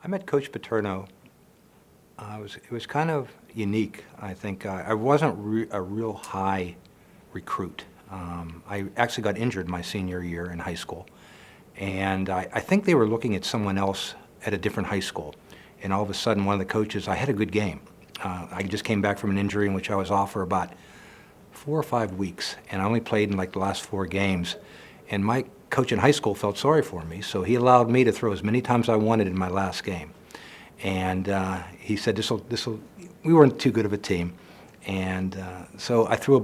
I met Coach Paterno. It was kind of unique, I think. I wasn't a real high recruit. I actually got injured my senior year in high school. And I think they were looking at someone else at a different high school. And all of a sudden, one of the coaches, I had a good game. I just came back from an injury in which I was off for about 4 or 5 weeks. And I only played in like the last 4 games. And my coach in high school felt sorry for me, so he allowed me to throw as many times as I wanted in my last game. And he said, we weren't too good of a team. And so I threw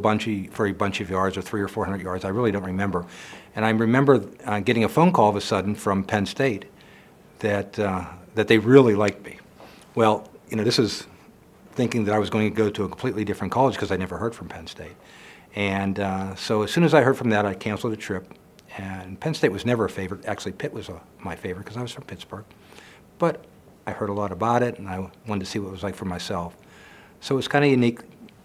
for a bunch of yards, or 300 or 400 yards. I really don't remember. And I remember getting a phone call all of a sudden from Penn State that they really liked me. Well, this is thinking that I was going to go to a completely different college because I never heard from Penn State. And so as soon as I heard from that, I canceled the trip. And Penn State was never a favorite. Actually, Pitt was my favorite because I was from Pittsburgh. But I heard a lot about it, and I wanted to see what it was like for myself. So it was kind of unique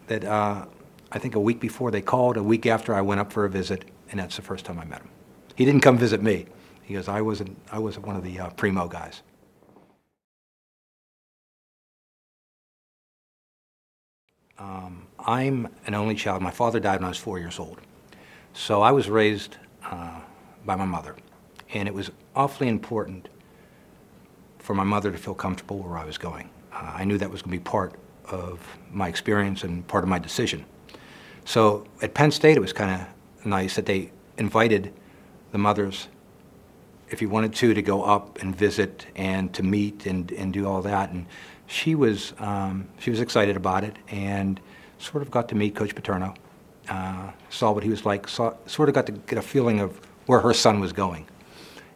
that I think a week before they called, a week after I went up for a visit, and that's the first time I met him. He didn't come visit me because I wasn't one of the primo guys. I'm an only child. My father died when I was 4 years old. So I was raised by my mother, and it was awfully important for my mother to feel comfortable where I was going. I knew that was going to be part of my experience and part of my decision. So at Penn State, it was kind of nice that they invited the mothers, if you wanted to go up and visit and to meet and do all that. And she was excited about it, and sort of got to meet Coach Paterno. Saw what he was like, sort of got to get a feeling of where her son was going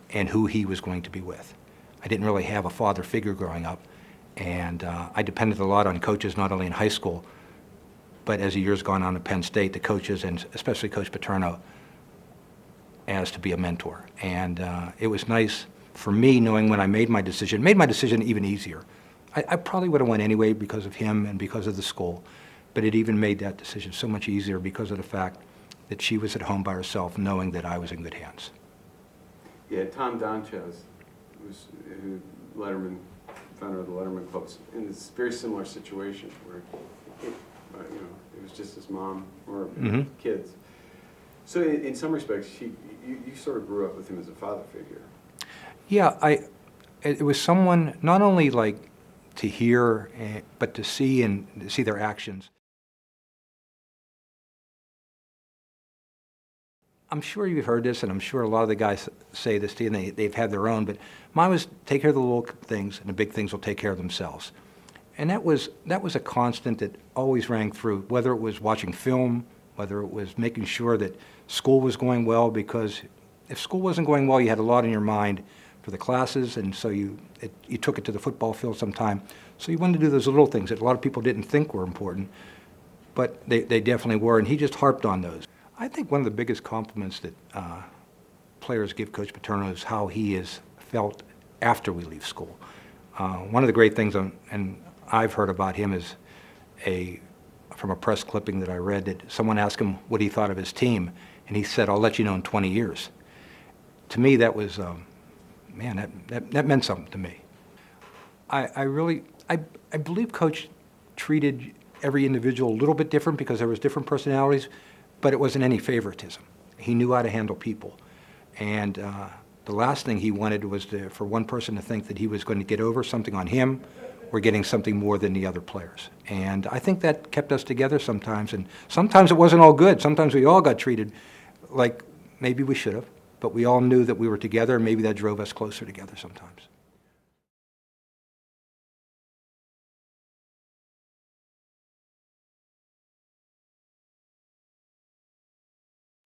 and who he was going to be with. I didn't really have a father figure growing up, and I depended a lot on coaches, not only in high school, but as the years gone on at Penn State, the coaches, and especially Coach Paterno, as to be a mentor. And it was nice for me knowing when I made my decision even easier. I probably would have went anyway because of him and because of the school, but it even made that decision so much easier because of the fact that she was at home by herself, knowing that I was in good hands. Yeah, Tom Donchez, who Letterman, founder of the Letterman Clubs, in this very similar situation where it was just his mom or kids. So in some respects, you sort of grew up with him as a father figure. Yeah, it was someone not only like to hear, but to see and see their actions. I'm sure you've heard this, and I'm sure a lot of the guys say this to you, and they've had their own, but mine was take care of the little things, and the big things will take care of themselves. And that was a constant that always rang through, whether it was watching film, whether it was making sure that school was going well, because if school wasn't going well, you had a lot in your mind for the classes, and so you took it to the football field sometime. So you wanted to do those little things that a lot of people didn't think were important, but they definitely were, and he just harped on those. I think one of the biggest compliments that players give Coach Paterno is how he is felt after we leave school. One of the great things, and I've heard about him, is from a press clipping that I read, that someone asked him what he thought of his team, and he said, "I'll let you know in 20 years." To me, that was, that meant something to me. I believe Coach treated every individual a little bit different because there was different personalities, but it wasn't any favoritism. He knew how to handle people. And the last thing he wanted was for one person to think that he was going to get over something on him or getting something more than the other players. And I think that kept us together sometimes. And sometimes it wasn't all good. Sometimes we all got treated like maybe we should have, but we all knew that we were together, and maybe that drove us closer together sometimes.